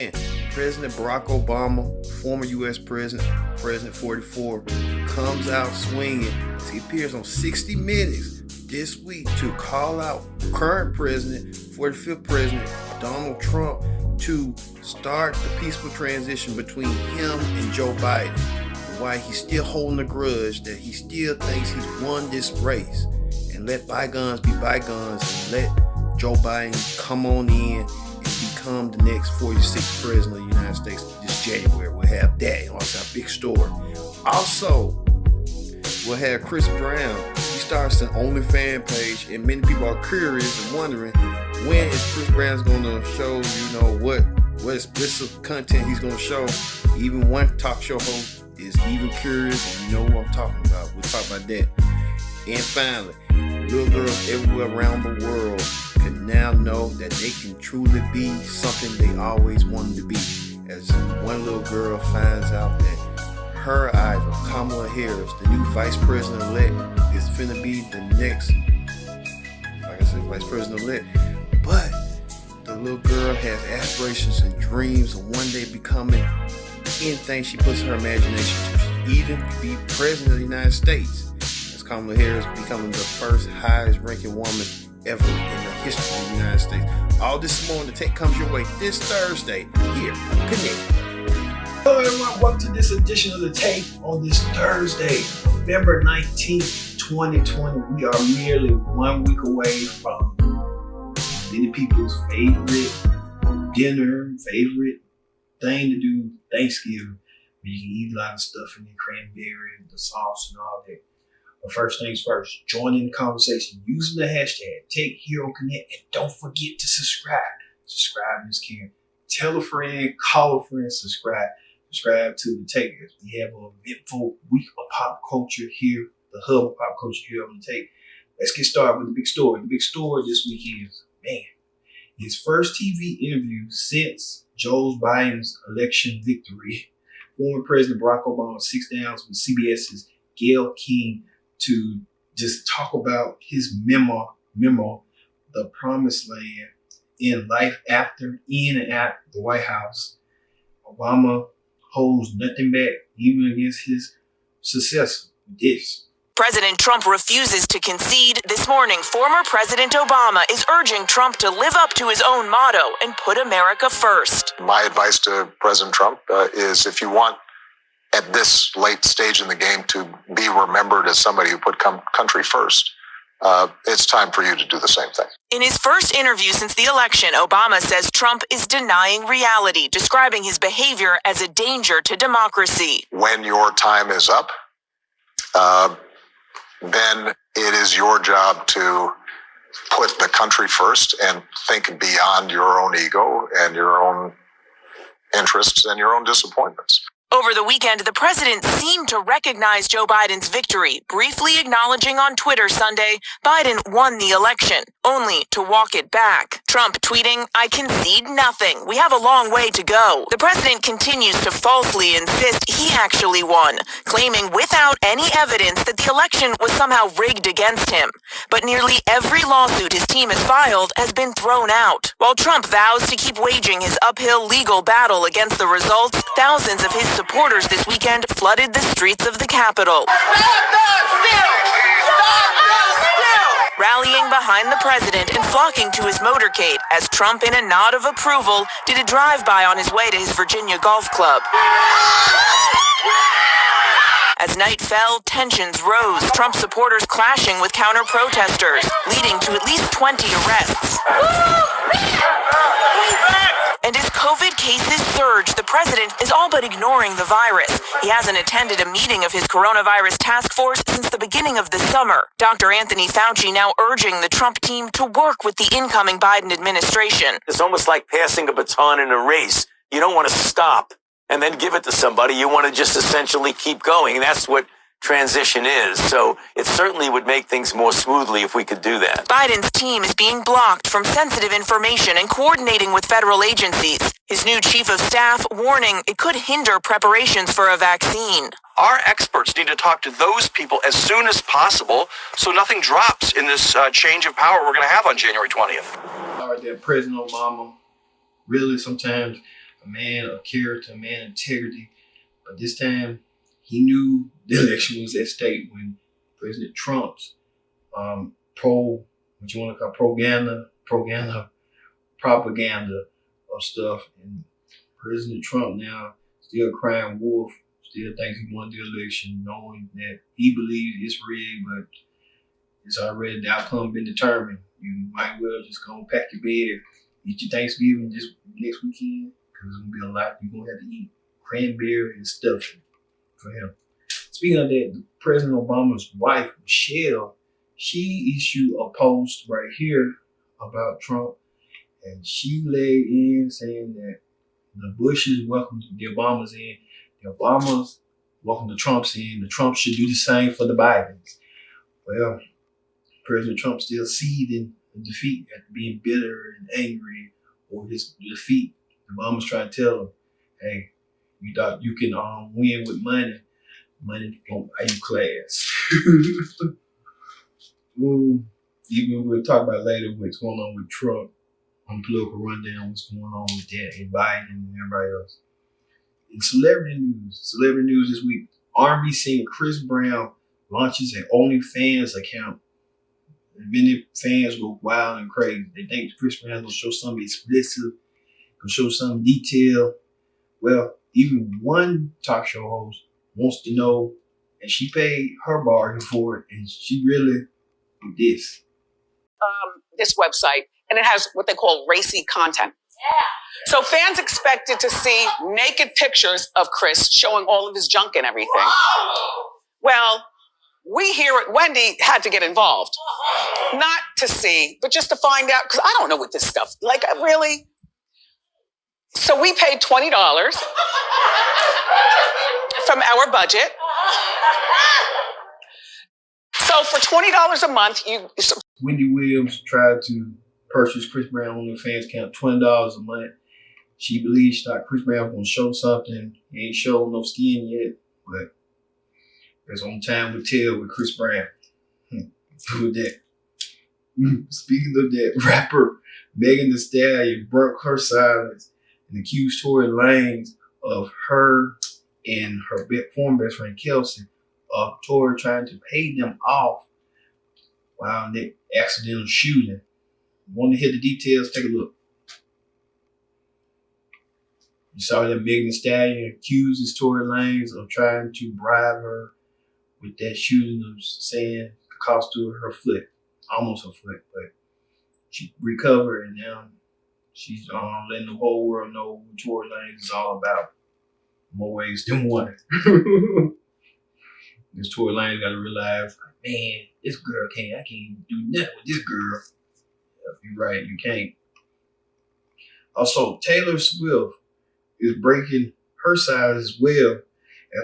President Barack Obama, former U.S. President 44, comes out swinging. He appears on 60 Minutes this week to call out current president, 45th president Donald Trump, to start the peaceful transition between him and Joe Biden. And why he's still holding a grudge, that he still thinks he's won this race. And let bygones be bygones, and let Joe Biden come on in and become the next 46th president of the United States this January. We'll have that. Also, a big story. Also, we'll have Chris Brown. He starts an OnlyFans page, and many people are curious and wondering when is Chris Brown's going to show, what explicit content he's going to show. Even one talk show host is even curious, and you know what I'm talking about. We'll talk about that. And finally, little girls everywhere around the world can now know that they can truly be something they always wanted to be. As one little girl finds out that her idol, Kamala Harris, the new vice president-elect, is finna be the next, like I said, vice president-elect. But the little girl has aspirations and dreams of one day becoming anything she puts her imagination to. She even be president of the United States, as Kamala Harris becoming the first highest ranking woman ever in the history of the United States. All this more on The Take comes your way this Thursday here on Connect. Hello everyone, welcome to this edition of The Take on this Thursday, November 19th, 2020. We are merely 1 week away from many people's favorite dinner, favorite thing to do, Thanksgiving, where you can eat a lot of stuff in the cranberry, the sauce and all that. But first things first, join in the conversation using the hashtag TakeHeroConnect, and don't forget to subscribe. Subscribe is caring. Tell a friend, call a friend, subscribe. Subscribe to The Take. We have an eventful week of pop culture here, the hub of pop culture here on The Take. Let's get started with the big story. The big story this week is, his first TV interview since Joe Biden's election victory. Former President Barack Obama sits down with CBS's Gayle King to just talk about his memo, The Promised Land, in life after, in and out the White House. Obama holds nothing back, even against his successor. This. President Trump refuses to concede. This morning, former President Obama is urging Trump to live up to his own motto and put America first. My advice to President Trump is, if you want at this late stage in the game to be remembered as somebody who put country first, it's time for you to do the same thing. In his first interview since the election, Obama says Trump is denying reality, describing his behavior as a danger to democracy. When your time is up, then it is your job to put the country first and think beyond your own ego and your own interests and your own disappointments. Over the weekend, the president seemed to recognize Joe Biden's victory, briefly acknowledging on Twitter Sunday Biden won the election, only to walk it back. Trump tweeting, "I concede nothing. We have a long way to go." The president continues to falsely insist he actually won, claiming without any evidence that the election was somehow rigged against him. But nearly every lawsuit his team has filed has been thrown out. While Trump vows to keep waging his uphill legal battle against the results, thousands of his supporters this weekend flooded the streets of the Capitol, rallying behind the president and flocking to his motorcade as Trump, in a nod of approval, did a drive-by on his way to his Virginia golf club. As night fell, tensions rose, Trump supporters clashing with counter-protesters, leading to at least 20 arrests. And as COVID cases surge, the president is all but ignoring the virus. He hasn't attended a meeting of his coronavirus task force since the beginning of the summer. Dr. Anthony Fauci now urging the Trump team to work with the incoming Biden administration. It's almost like passing a baton in a race. You don't want to stop and then give it to somebody. You want to just essentially keep going. And that's what transition is. So it certainly would make things more smoothly if we could do that. Biden's team is being blocked from sensitive information and coordinating with federal agencies. His new chief of staff warning it could hinder preparations for a vaccine. Our experts need to talk to those people as soon as possible so nothing drops in this change of power we're going to have on January 20th. All right there, President Obama. Really, sometimes a man of character, a man of integrity. But this time, he knew the election was at stake when President Trump's propaganda of stuff, and President Trump now still crying wolf, still thinks he won the election, knowing that he believes it's rigged, but it's already the outcome been determined. You might well just go and pack your bed, eat your Thanksgiving this next weekend, because it's gonna be a lot you're gonna have to eat. Cranberry and stuffing for him. Speaking of that, President Obama's wife, Michelle, she issued a post right here about Trump, and she laid in saying that the Bushes welcome the Obamas in, the Obamas welcome the Trumps in, the Trumps should do the same for the Bidens. Well, President Trump still seething in defeat after being bitter and angry over his defeat. The Obama's trying to tell him, hey, you thought you can win with money. Money don't buy you class. Even we'll talk about later what's going on with Trump on the political rundown, what's going on with that and Biden and everybody else. In celebrity news this week, R&B singer Chris Brown launches an OnlyFans account. Many fans go wild and crazy. They think Chris Brown's gonna show something explicit, gonna show some detail. Well, even one talk show host wants to know, and she paid her bargain for it, and she really with this. This website, and it has what they call racy content. Yeah. So fans expected to see naked pictures of Chris showing all of his junk and everything. Whoa. Well, we here at Wendy had to get involved. Not to see, but just to find out, because I don't know what this stuff, like, really. So we paid $20 from our budget. So for $20 a month, Wendy Williams tried to purchase Chris Brown on the fans account, $20 a month. She believes she thought Chris Brown was going to show something. He ain't showing no skin yet, but there's on time will tell with Chris Brown. With that. Speaking of that, rapper Megan Thee Stallion broke her silence and accused Tory of her and her former best friend Kelsey of Tory trying to pay them off while they accidental shooting. Want to hear the details? Take a look. You saw that Megan Thee Stallion accuses Tory Lanez of trying to bribe her with that shooting of saying it cost her foot, almost her foot, but she recovered and now she's letting the whole world know what Tory Lanez is all about. More ways than one. This Tory Lanez got to realize, man, this girl I can't do nothing with this girl. If you're right, you can't. Also, Taylor Swift is breaking her side as well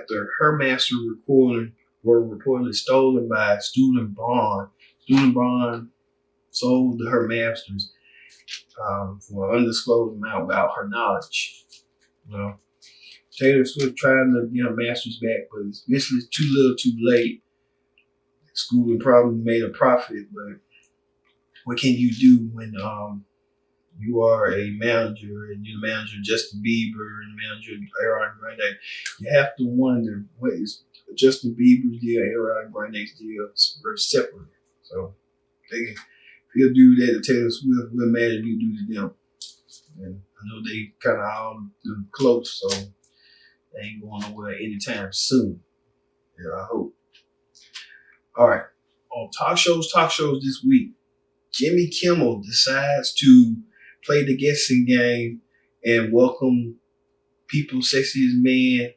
after her master recording were reportedly stolen by Student Bond. Student Bond sold her masters for an undisclosed amount without her knowledge. Well, Taylor Swift trying to get her masters back, but it's basically too little too late. School probably made a profit, but what can you do when you are a manager and you're the manager of Justin Bieber and the manager of Ariana Grande? You have to wonder, what is Justin Bieber's deal and Ariana Grande's deal are separate. So if he'll do that to Taylor Swift, we're mad if you do to them. And I know they kind of all close, so they ain't going nowhere anytime soon. Yeah, I hope. All right. On talk shows this week, Jimmy Kimmel decides to play the guessing game and welcome People's Sexiest Man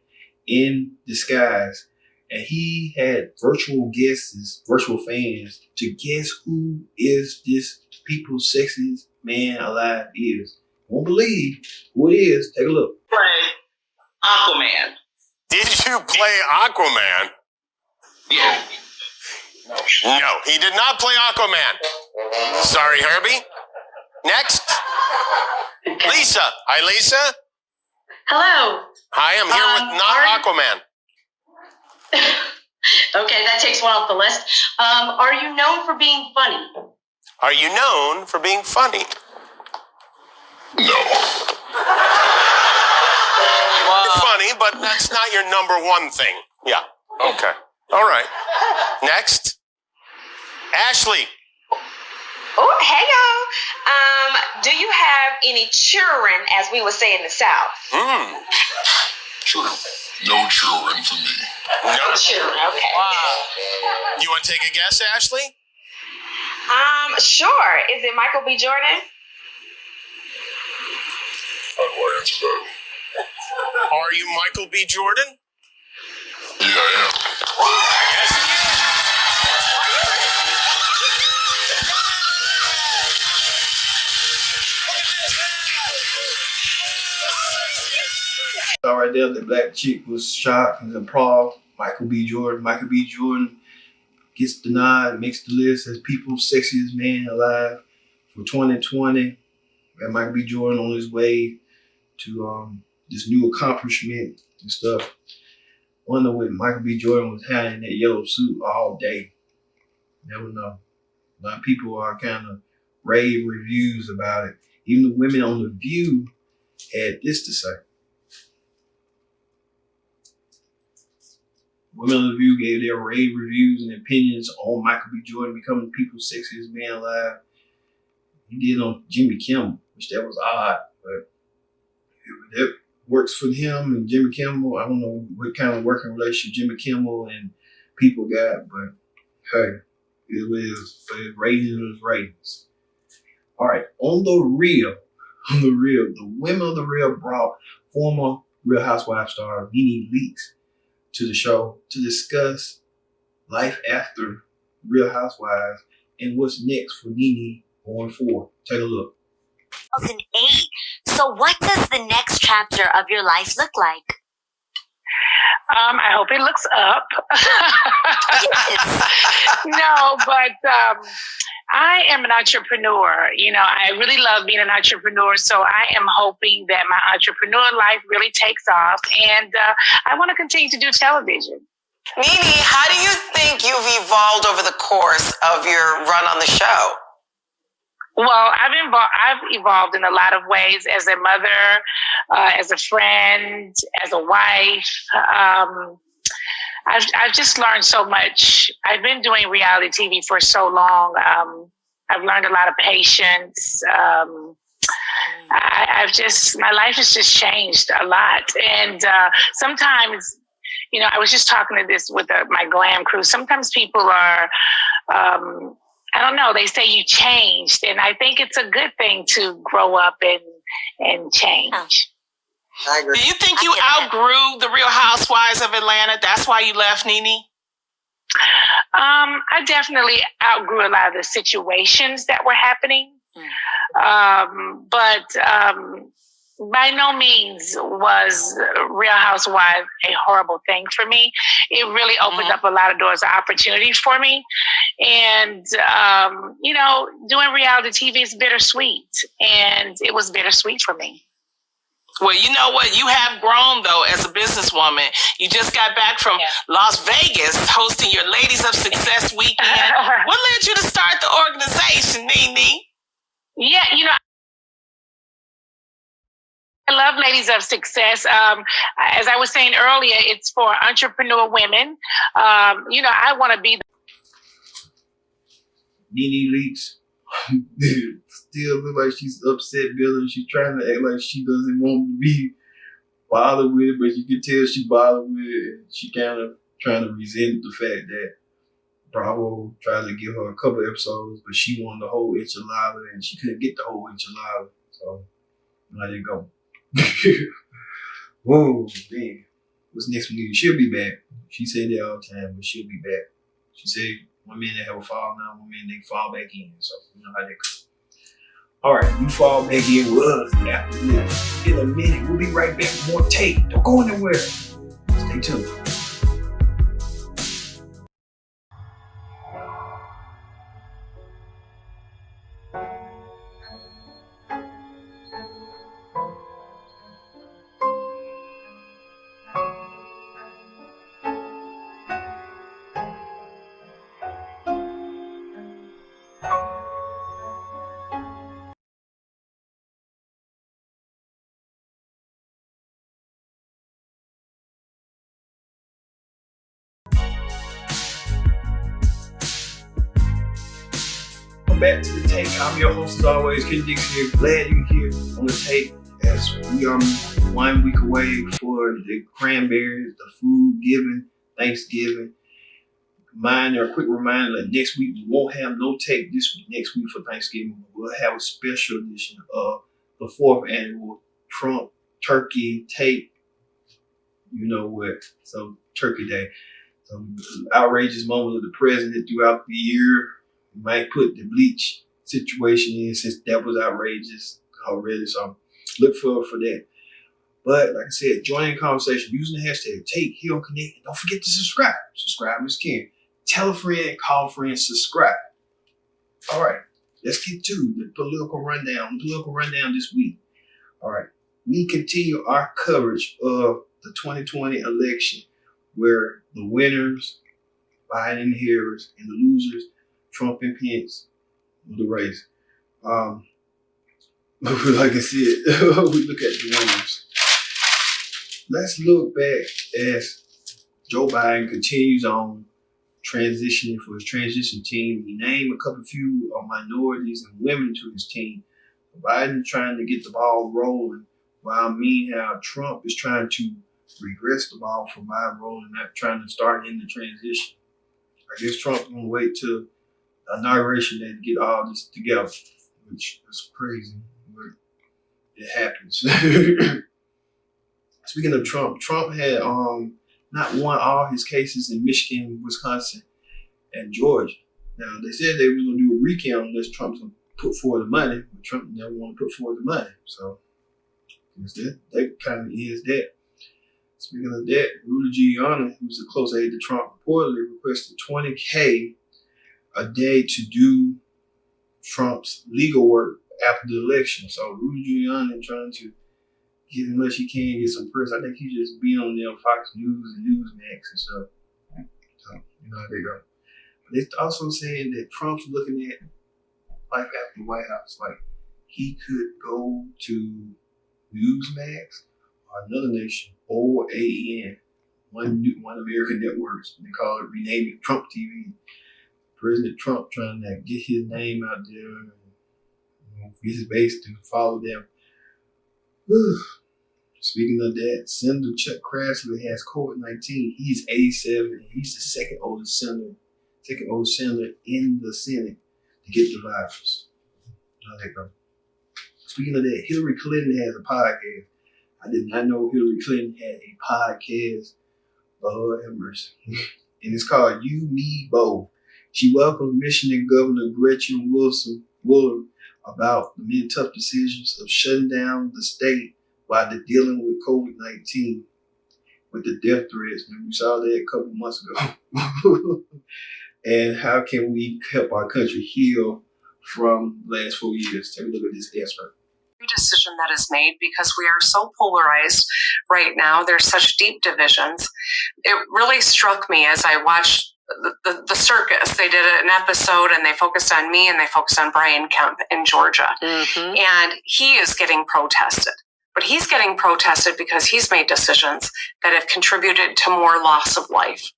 in disguise. And he had virtual fans to guess who is this People's Sexiest Man Alive is. Won't believe who it is. Take a look. Play Aquaman. Did you play Aquaman? Yeah. No, he did not play Aquaman. Sorry, Herbie. Next. Lisa. Hi, Lisa. Hello. Hi, I'm here with not Aquaman. Okay, that takes one off the list. Are you known for being funny? Are you known for being funny? No. the number one thing. Yeah. Okay. All right. Next. Ashley. Oh, hey y'all. Do you have any children, as we would say in the South? True. No children for me. No children. Okay. Wow. You want to take a guess, Ashley? Sure. Is it Michael B. Jordan? How do I answer that? Are you Michael B. Jordan? Yeah, I am. All right there, the black chick was shocked and applause. Michael B. Jordan. Michael B. Jordan gets the nod, makes the list as people's sexiest man alive for 2020. Got Michael B. Jordan on his way to this new accomplishment and stuff. Wonder what Michael B. Jordan was having in that yellow suit all day. Never know. A lot of people are kind of rave reviews about it. Even the women on The View had this to say. Women on The View gave their rave reviews and opinions on Michael B. Jordan becoming people's sexiest man alive. He did on Jimmy Kimmel, which that was odd, but that works for him and Jimmy Kimmel. I don't know what kind of working relationship Jimmy Kimmel and people got, but hey, it was ratings. All right, on the real, the women of the real brought former Real Housewives star Nene Leakes to the show to discuss life after Real Housewives and what's next for Nene going forward. Take a look. 2008. So what does the next chapter of your life look like? I hope it looks up. No, but I am an entrepreneur. You know, I really love being an entrepreneur. So I am hoping that my entrepreneur life really takes off. And I want to continue to do television. Nene, how do you think you've evolved over the course of your run on the show? Well, I've evolved in a lot of ways as a mother, as a friend, as a wife. I've just learned so much. I've been doing reality TV for so long. I've learned a lot of patience. My life has just changed a lot. And sometimes, you know, I was just talking to this with my glam crew. Sometimes people are, I don't know, they say you changed. And I think it's a good thing to grow up and change. I agree. Do you think you outgrew the Real Housewives of Atlanta? That's why you left, Nene? I definitely outgrew a lot of the situations that were happening. But by no means was Real Housewives a horrible thing for me. It really opened up a lot of doors of opportunity for me. And, you know, doing reality TV is bittersweet. And it was bittersweet for me. Well, you know what? You have grown, though, as a businesswoman. You just got back from Las Vegas hosting your Ladies of Success weekend. What led you to start the organization, Nene? Yeah, you know, I love Ladies of Success. As I was saying earlier, it's for entrepreneur women. You know, I want to be Nene Leakes still look like she's upset, Billy. She's trying to act like she doesn't want to be bothered with it, but you can tell she bothered with it. And she kind of trying to resent the fact that Bravo tried to give her a couple episodes, but she wanted the whole enchilada, and she couldn't get the whole enchilada. So I didn't go. Whoa, man. What's next for Nene? She'll be back. She said that all the time, but she'll be back. She said one minute they have a fall now, one minute they fall back in. So you know how that goes. All right, you fall back in with us after this. In a minute, we'll be right back with more tape. Don't go anywhere. Stay tuned. back to the tape. I'm your host as always, Ken Dix here. Glad you're here on the tape as we are 1 week away for the cranberries, the food giving, Thanksgiving. A quick reminder that next week we won't have no tape this week. Next week for Thanksgiving, we'll have a special edition of the 4th annual Trump Turkey tape. You know what? So Turkey Day. Some outrageous moments of the president throughout the year. We might put the bleach situation in since that was outrageous already. So look for that. But like I said, join the conversation using the hashtag TakeHealConnect. And don't forget to subscribe. Subscribe is king. Tell a friend, call a friend, subscribe. All right, let's get to the political rundown. This week. All right, we continue our coverage of the 2020 election, where the winners, Biden and Harris, and the losers, Trump and Pence, of the race. Like I said, we look at the winners. Let's look back as Joe Biden continues on transitioning for his transition team. He named a few minorities and women to his team. Biden trying to get the ball rolling, while meanwhile Trump is trying to regress the ball from Biden rolling, not trying to start in the transition. I guess Trump's gonna wait till the inauguration day to get all this together, which is crazy, but it happens. Speaking of Trump had not won all his cases in Michigan, Wisconsin, and Georgia. Now, they said they were going to do a recount unless Trump's going to put forward the money, but Trump never want to put forward the money. So, that kind of ends that. Speaking of that, Rudy Giuliani, who's a close aide to Trump, reportedly requested $20,000 a day to do Trump's legal work after the election. So, Rudy Giuliani trying to get as much he can, get some press. I think he's just being on there on Fox News and Newsmax and stuff. So, you know how they go. But it's also saying that Trump's looking at life after the White House. Like, he could go to Newsmax or another nation, OAN, one American networks. They call it, rename it Trump TV. President Trump trying to get his name out there and get his base to follow them. Speaking of that, Senator Chuck Grassley has COVID-19. He's 87 and he's the second oldest senator in the Senate to get the virus. How that go? Speaking of that, Hillary Clinton has a podcast. I did not know Hillary Clinton had a podcast. Lord have mercy. And it's called You, Me, Both. She welcomed Michigan Governor Gretchen Whitmer about the many tough decisions of shutting down the state while they're dealing with COVID-19, with the death threats. And we saw that a couple months ago. And how can we help our country heal from the last 4 years? Take a look at this excerpt. Decision that is made, because we are so polarized right now. There's such deep divisions. It really struck me as I watched the circus. They did an episode and they focused on me and they focused on Brian Kemp in Georgia. Mm-hmm. And he is getting protested. But he's getting protested because he's made decisions that have contributed to more loss of life.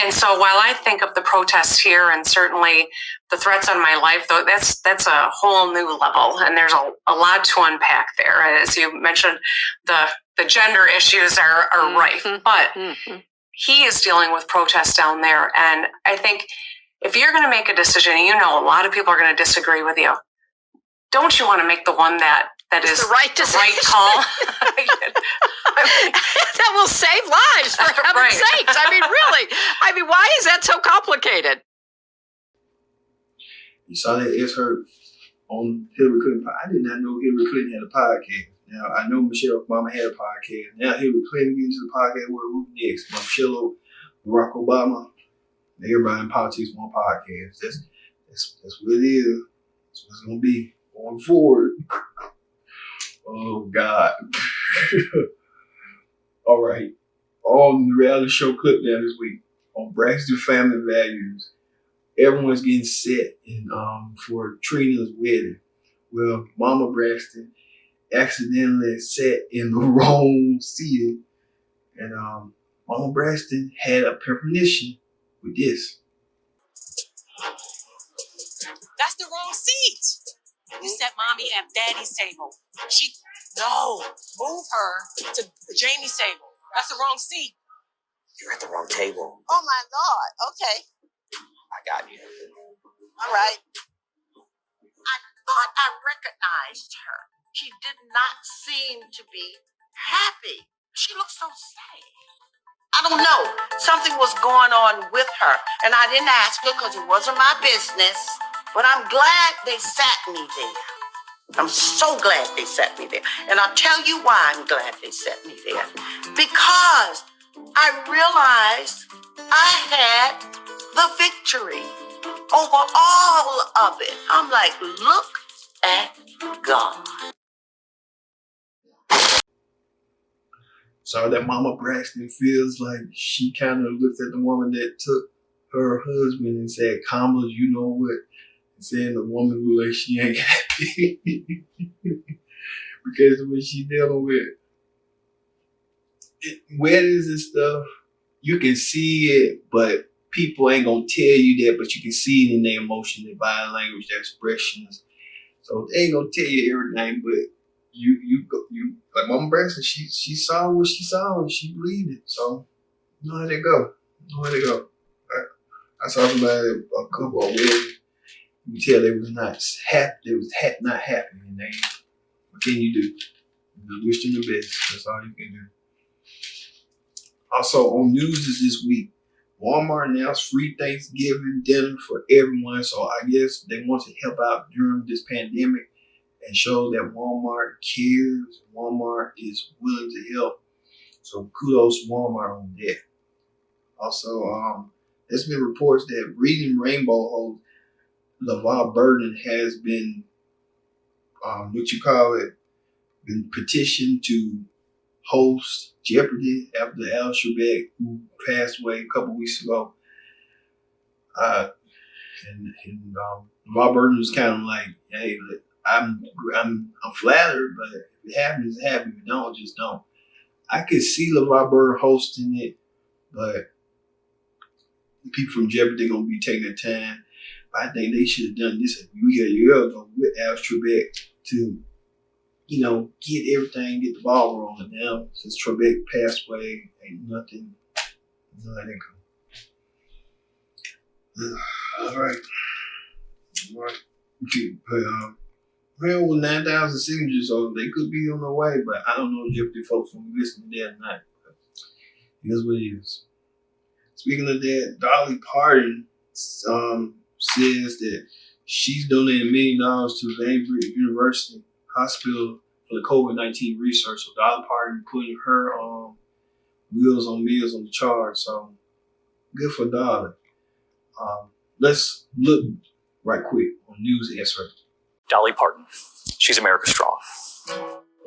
And so while I think of the protests here and certainly the threats on my life, though, that's a whole new level. And there's a lot to unpack there. As you mentioned, the gender issues are rife. But he is dealing with protests down there. And I think if you're going to make a decision, a lot of people are going to disagree with you. Don't you want to make the one that is the right decision. Right call? That will save lives, for heaven's sakes. Really. Why is that so complicated? You saw that excerpt on Hillary Clinton. I did not know Hillary Clinton had a podcast. Now, I know Michelle Obama had a podcast. Now Hillary Clinton gets into the podcast. Where we next? Michelle, Barack Obama. Everybody in politics want podcasts. That's what it is. That's what it's going to be going forward. Oh, God. All right. On the reality show clip down this week, on Braxton Family Values, everyone's getting set for Trina's wedding. Well, Mama Braxton accidentally sat in the wrong seat, and Mama Braxton had a premonition with this. That's the wrong seat. You set mommy at daddy's table. Move her to Jamie's table. That's the wrong seat. You're at the wrong table. Oh my Lord. Okay. I got you. All right. I thought I recognized her. She did not seem to be happy. She looked so sad. I don't know. Something was going on with her. And I didn't ask her because it wasn't my business. But I'm glad they sat me there. I'm so glad they sat me there. And I'll tell you why I'm glad they sat me there. Because I realized I had the victory over all of it. I'm like, look at God. So that Mama Braxton feels like she kind of looked at the woman that took her husband and said, Kamala, you know what? And saying the woman who like she ain't happy. Because when she dealing with weddings and stuff, you can see it, but people ain't gonna tell you that, but you can see it in their emotion, their body language, their expressions. So they ain't gonna tell you everything, but you like Mama Braxton, she saw what she saw and she believed it. So you know how they go. I saw somebody a couple of weddings. You can tell they was not happy. They was not happy, and they. What can you do? You wish them the best. That's all you can do. Also on news this week, Walmart announced free Thanksgiving dinner for everyone. So I guess they want to help out during this pandemic and show that Walmart cares. Walmart is willing to help. So kudos to Walmart on that. Also, there's been reports that Reading Rainbow host LeVar Burton has been, been petitioned to host Jeopardy after Al Trebek, who passed away a couple weeks ago. And LeVar Burton was kind of like, hey, I'm flattered, but if it happens, it happens. If it don't, just don't. I could see LeVar Burton hosting it, but the people from Jeopardy are gonna be taking their time. But I think they should have done this a year ago with Al Trebek to, get everything, get the ball rolling. Now, since Trebek passed away, ain't nothing. Let it go. All right. Okay, but well, with 9,000 signatures, so they could be on the way, but I don't know if Jeopardy folks will be listening to that or not. But it is what it is. Speaking of that, Dolly Parton says that she's donating $1 million to Vanderbilt University Hospital for the COVID-19 research. So Dolly Parton putting her wheels on meals on the charge. So good for Dolly. Let's look right quick on news excerpt. Dolly Parton. She's America Strong.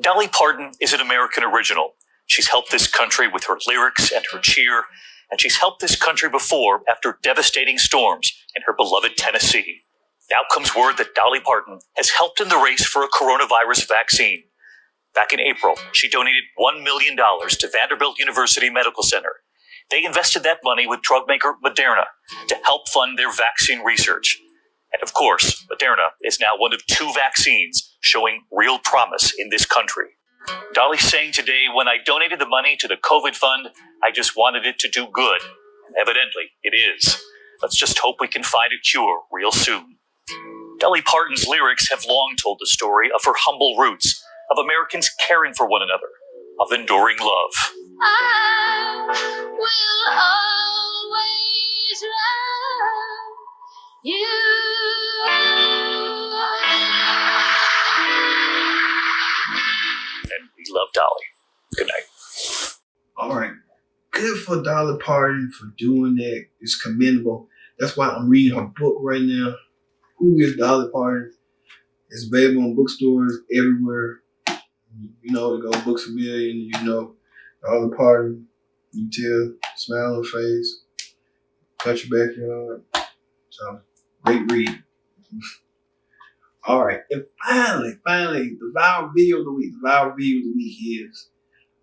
Dolly Parton is an American original. She's helped this country with her lyrics and her cheer, and she's helped this country before after devastating storms in her beloved Tennessee. Now comes word that Dolly Parton has helped in the race for a coronavirus vaccine. Back in April, she donated $1 million to Vanderbilt University Medical Center. They invested that money with drug maker Moderna to help fund their vaccine research. And of course, Moderna is now one of 2 vaccines showing real promise in this country. Dolly's saying today, when I donated the money to the COVID fund, I just wanted it to do good. And evidently, it is. Let's just hope we can find a cure real soon. Dolly Parton's lyrics have long told the story of her humble roots, of Americans caring for one another, of enduring love. I will always love you. And we love Dolly. Good night. All right. Good for Dolly Parton for doing that. It's commendable. That's why I'm reading her book right now. Who is Dolly Parton? It's available in bookstores everywhere. You know, to go Books A Million, Dolly Parton, you tell, smile on her face, touch your backyard. So, great read. All right, and finally, the viral video of the week. The viral video of the week is,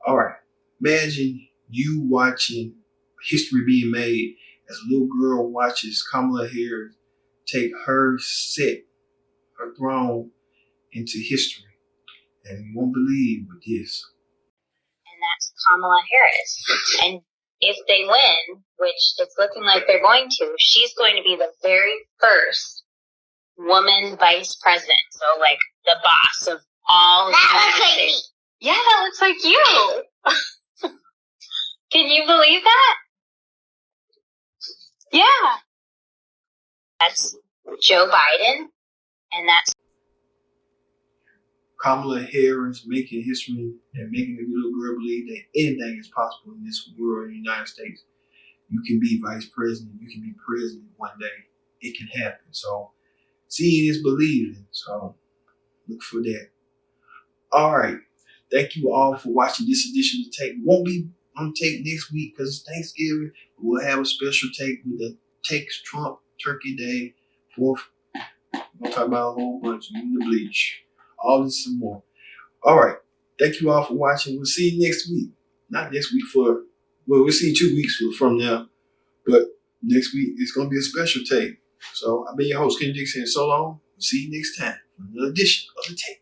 all right, imagine you watching history being made as a little girl watches Kamala Harris take her throne, into history. And you won't believe what this. And that's Kamala Harris. And if they win, which it's looking like they're going to, she's going to be the very first woman vice president. So, like, the boss of all of the United States. Yeah, that looks like you. Can you believe that? Yeah. That's Joe Biden, and that's Kamala Harris making history and making the little girl believe that anything is possible in this world, in the United States. You can be vice president, you can be president one day. It can happen. So, seeing is believing. So, look for that. All right. Thank you all for watching this edition of Take. Won't be on Take next week because it's Thanksgiving. We'll have a special take with the Takes Trump Turkey Day. 4th. We're going to talk about a whole bunch. Using the bleach. All this and more. All right. Thank you all for watching. We'll see you next week. Not next week we'll see you 2 weeks from now. But next week, it's going to be a special take. So, I've been your host, Ken Dixon, and so long. We'll see you next time for another edition of The Take.